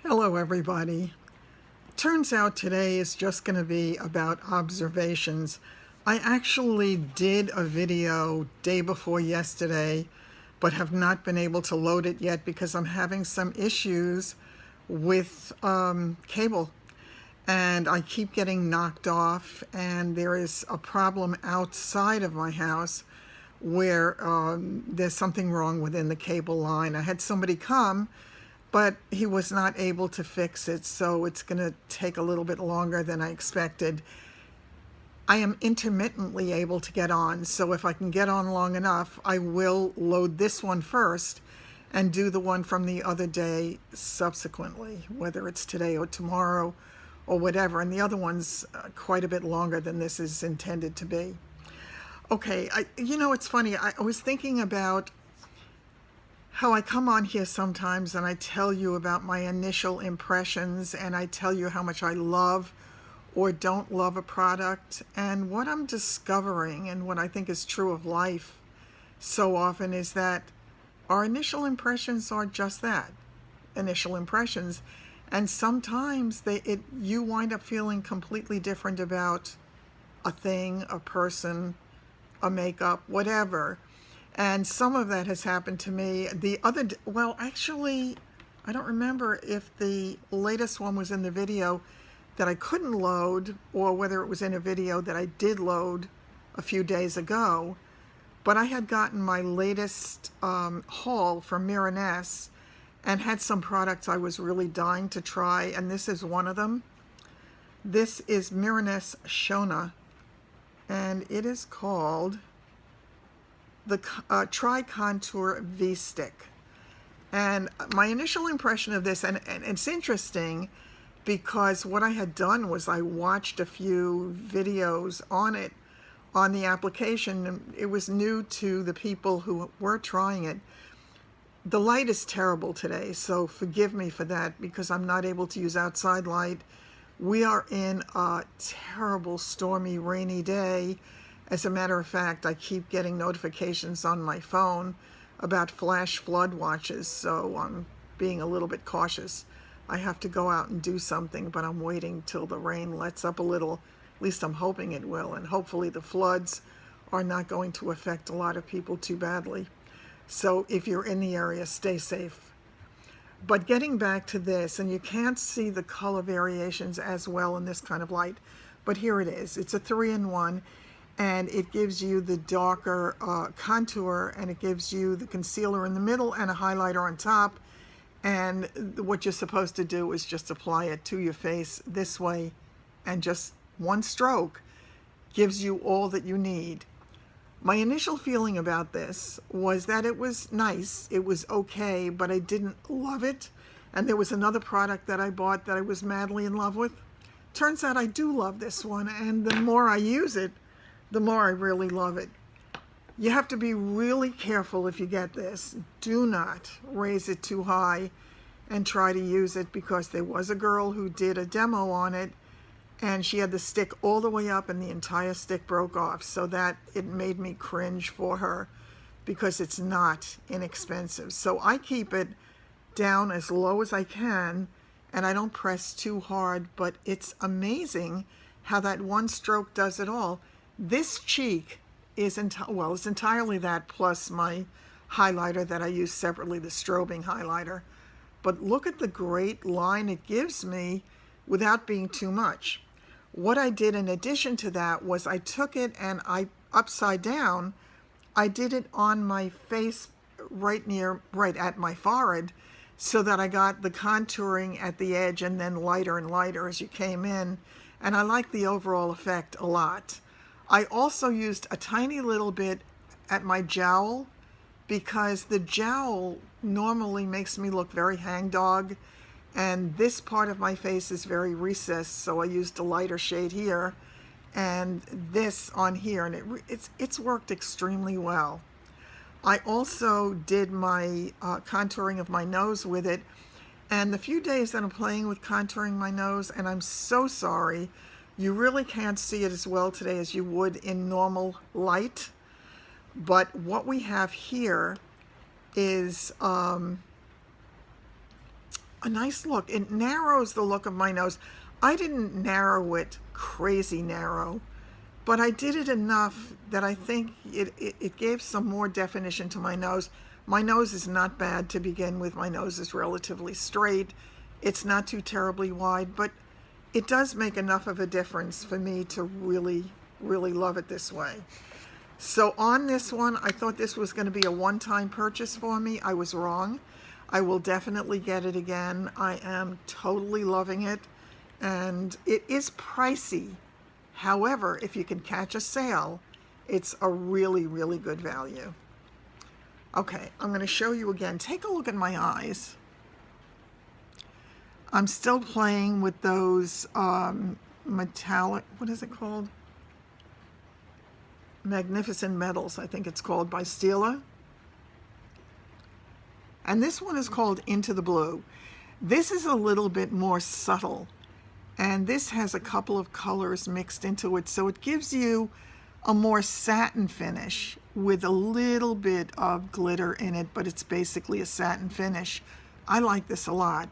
Hello everybody. Turns out today is just going to be about observations. I actually did a video day before yesterday, but have not been able to load it yet because I'm having some issues with cable. And I keep getting knocked off, and there is a problem outside of my house where there's something wrong within the cable line. I had somebody come, but he was not able to fix it, so it's going to take a little bit longer than I expected. I am intermittently able to get on, so if I can get on long enough, I will load this one first and do the one from the other day subsequently, whether it's today or tomorrow or whatever. And the other one's quite a bit longer than this is intended to be. Okay, it's funny. I was thinking about how I come on here sometimes and I tell you about my initial impressions, and I tell you how much I love or don't love a product. And what I'm discovering, and what I think is true of life so often, is that our initial impressions are just that, initial impressions. And sometimes you wind up feeling completely different about a thing, a person, a makeup, whatever. And some of that has happened to me. Well, actually, I don't remember if the latest one was in the video that I couldn't load, or whether it was in a video that I did load a few days ago. But I had gotten my latest haul from Miraness and had some products I was really dying to try, and this is one of them. This is Miraness Shona, and it is called the Tri-Contour V-Stick. And my initial impression of this, and it's interesting because what I had done was I watched a few videos on it, on the application, and it was new to the people who were trying it. The light is terrible today, so forgive me for that because I'm not able to use outside light. We are in a terrible, stormy, rainy day. As a matter of fact, I keep getting notifications on my phone about flash flood watches, so I'm being a little bit cautious. I have to go out and do something, but I'm waiting till the rain lets up a little. At least I'm hoping it will, and hopefully the floods are not going to affect a lot of people too badly. So if you're in the area, stay safe. But getting back to this, and you can't see the color variations as well in this kind of light, but here it is. It's a 3-in-1. And it gives you the darker contour, and it gives you the concealer in the middle and a highlighter on top. And what you're supposed to do is just apply it to your face this way, and just one stroke gives you all that you need. My initial feeling about this was that it was nice, it was okay, but I didn't love it. And there was another product that I bought that I was madly in love with. Turns out I do love this one, and the more I use it, the more I really love it. You have to be really careful if you get this. Do not raise it too high and try to use it, because there was a girl who did a demo on it, and she had the stick all the way up and the entire stick broke off. So that it made me cringe for her, because it's not inexpensive. So I keep it down as low as I can, and I don't press too hard, but it's amazing how that one stroke does it all. This cheek is it's entirely that, plus my highlighter that I use separately, the strobing highlighter. But look at the great line it gives me without being too much. What I did in addition to that was I took it and upside down, I did it on my face right at my forehead, so that I got the contouring at the edge and then lighter and lighter as you came in. And I like the overall effect a lot. I also used a tiny little bit at my jowl, because the jowl normally makes me look very hangdog, and this part of my face is very recessed, so I used a lighter shade here and this on here, and it's worked extremely well. I also did my contouring of my nose with it, and the few days that I'm playing with contouring my nose, and I'm so sorry, you really can't see it as well today as you would in normal light. But what we have here is a nice look. It narrows the look of my nose. I didn't narrow it crazy narrow, but I did it enough that I think it gave some more definition to my nose. My nose is not bad to begin with. My nose is relatively straight. It's not too terribly wide, but it does make enough of a difference for me to really, really love it this way. So on this one, I thought this was going to be a one-time purchase for me. I was wrong. I will definitely get it again. I am totally loving it, and it is pricey. However, if you can catch a sale, it's a really, really good value. Okay, I'm going to show you again. Take a look at my eyes. I'm still playing with those metallic, what is it called? Magnificent Metals, I think it's called, by Stila. And this one is called Into the Blue. This is a little bit more subtle, and this has a couple of colors mixed into it, so it gives you a more satin finish with a little bit of glitter in it, but it's basically a satin finish. I like this a lot.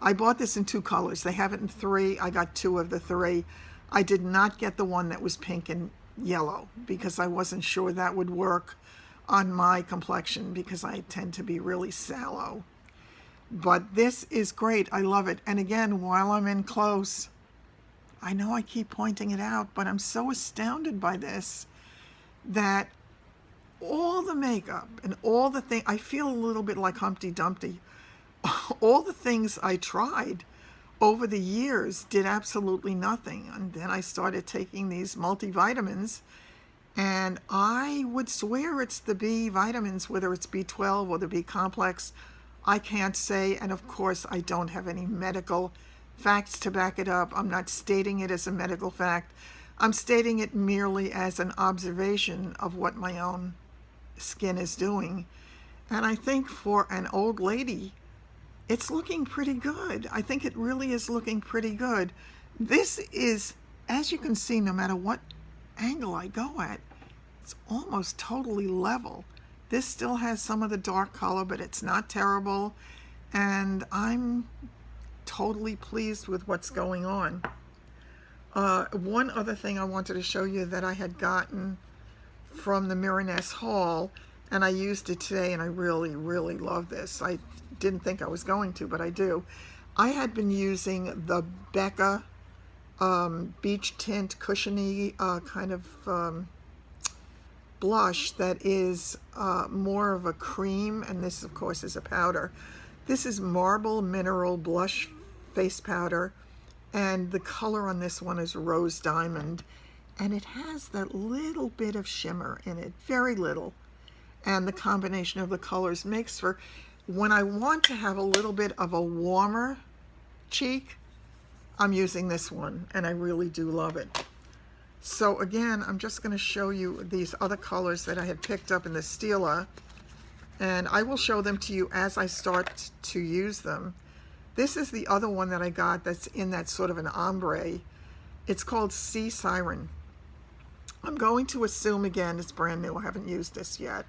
I bought this in 2 colors. They have it in 3. I got 2 of the 3. I did not get the one that was pink and yellow because I wasn't sure that would work on my complexion because I tend to be really sallow. But this is great. I love it. And again, while I'm in close, I know I keep pointing it out, but I'm so astounded by this that all the makeup and all the things, I feel a little bit like Humpty Dumpty. All the things I tried over the years did absolutely nothing. And then I started taking these multivitamins, and I would swear it's the B vitamins, whether it's B12 or the B complex. I can't say, and of course I don't have any medical facts to back it up. I'm not stating it as a medical fact. I'm stating it merely as an observation of what my own skin is doing. And I think for an old lady, it's looking pretty good. I think it really is looking pretty good. This is, as you can see, no matter what angle I go at, it's almost totally level. This still has some of the dark color, but it's not terrible. And I'm totally pleased with what's going on. One other thing I wanted to show you that I had gotten from the Miraness haul, and I used it today, and I really, really love this. I didn't think I was going to, but I do. I had been using the Becca Beach Tint cushiony kind of blush that is more of a cream, and this of course is a powder. This is Marble Mineral Blush Face Powder, and the color on this one is Rose Diamond, and it has that little bit of shimmer in it, very little, and the combination of the colors makes for, when I want to have a little bit of a warmer cheek, I'm using this one, and I really do love it. So again, I'm just going to show you these other colors that I had picked up in the Stila, and I will show them to you as I start to use them. This is the other one that I got that's in that sort of an ombre. It's called Sea Siren. I'm going to assume, again, it's brand new. I haven't used this yet.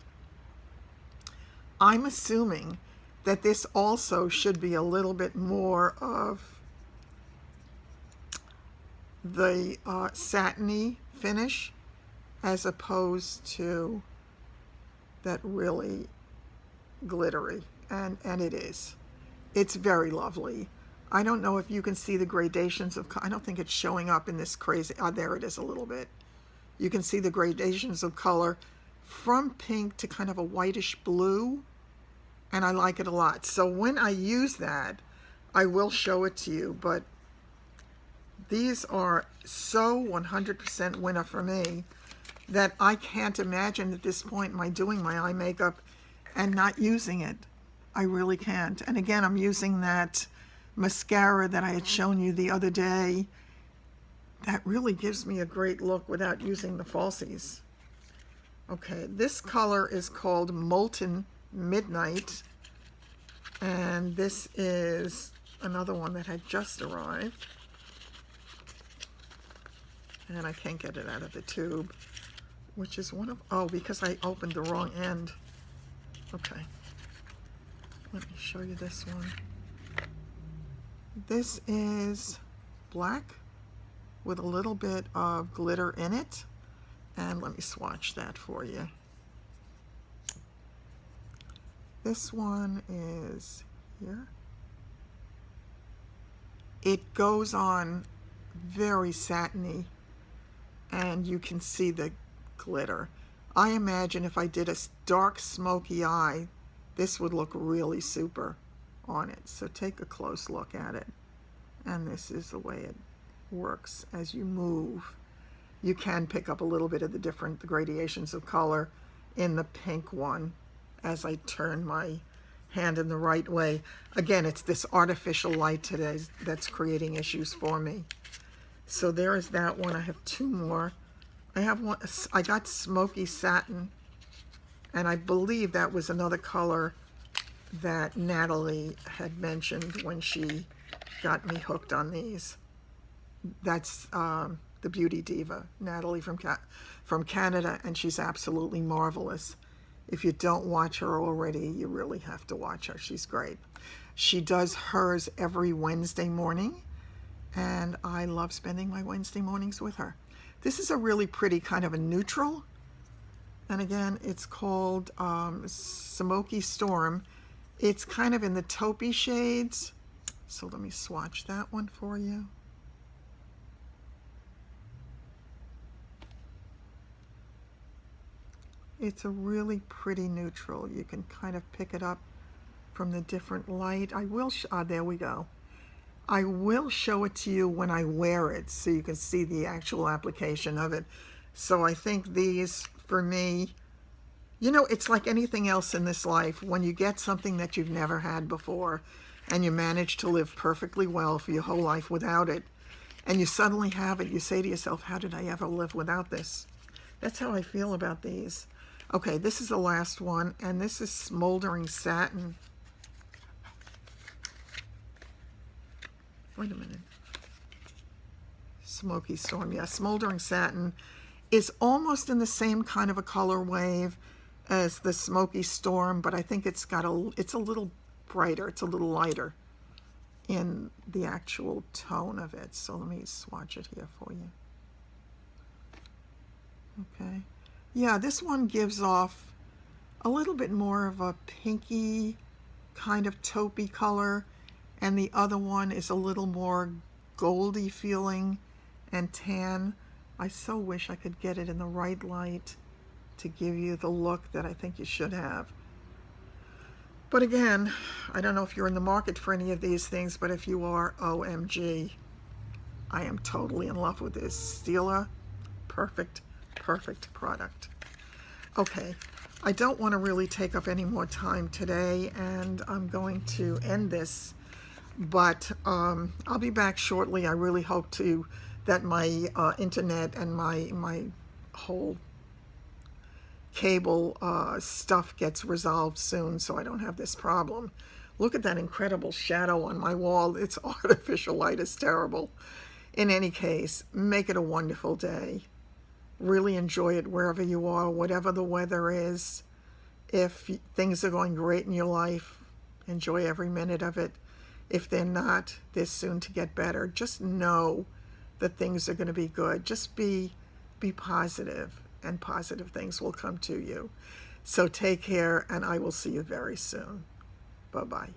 I'm assuming that this also should be a little bit more of the satiny finish as opposed to that really glittery, and it is. It's very lovely. I don't know if you can see the gradations of, I don't think it's showing up in this crazy, there it is a little bit. You can see the gradations of color from pink to kind of a whitish blue, and I like it a lot. So when I use that, I will show it to you, but these are so 100% winner for me that I can't imagine at this point my doing my eye makeup and not using it. I really can't. And again, I'm using that mascara that I had shown you the other day. That really gives me a great look without using the falsies. Okay, this color is called Molten Midnight, and this is another one that had just arrived, and I can't get it out of the tube, which is one of, oh, because I opened the wrong end. Okay, let me show you this one. This is black with a little bit of glitter in it. And let me swatch that for you. This one is here. It goes on very satiny, and you can see the glitter. I imagine if I did a dark smoky eye, this would look really super on it. So take a close look at it. And this is the way it works as you move. You can pick up a little bit of the gradations of color in the pink one as I turn my hand in the right way. Again, it's this artificial light today that's creating issues for me. So there is that one. I have two more. I have one, I got smoky satin, and I believe that was another color that Natalie had mentioned when she got me hooked on these. That's the Beauty Diva, Natalie from Canada, and she's absolutely marvelous. If you don't watch her already, you really have to watch her. She's great. She does hers every Wednesday morning, and I love spending my Wednesday mornings with her. This is a really pretty kind of a neutral, and again, it's called Smoky Storm. It's kind of in the taupey shades, so let me swatch that one for you. It's a really pretty neutral. You can kind of pick it up from the different light. I will, there we go. I will show it to you when I wear it so you can see the actual application of it. So I think these, for me, you know, it's like anything else in this life. When you get something that you've never had before and you manage to live perfectly well for your whole life without it, and you suddenly have it, you say to yourself, how did I ever live without this? That's how I feel about these. Okay, this is the last one, and this is Smoldering Satin. Wait a minute. Smoky Storm, yeah, Smoldering Satin is almost in the same kind of a color wave as the Smoky Storm, but I think it's a little brighter, it's a little lighter in the actual tone of it. So let me swatch it here for you. Okay. Yeah, this one gives off a little bit more of a pinky kind of taupey color, and the other one is a little more goldy feeling and tan. I so wish I could get it in the right light to give you the look that I think you should have. But again, I don't know if you're in the market for any of these things, but if you are, OMG, I am totally in love with this. Stila, perfect, perfect product. Okay, I don't want to really take up any more time today, and I'm going to end this, but I'll be back shortly. I really hope that my internet and my whole cable stuff gets resolved soon so I don't have this problem. Look at that incredible shadow on my wall. It's artificial light is terrible. In any case, make it a wonderful day. Really enjoy it wherever you are, whatever the weather is. If things are going great in your life, enjoy every minute of it. If they're not, they're soon to get better. Just know that things are going to be good. Just be positive, and positive things will come to you. So take care, and I will see you very soon. Bye-bye.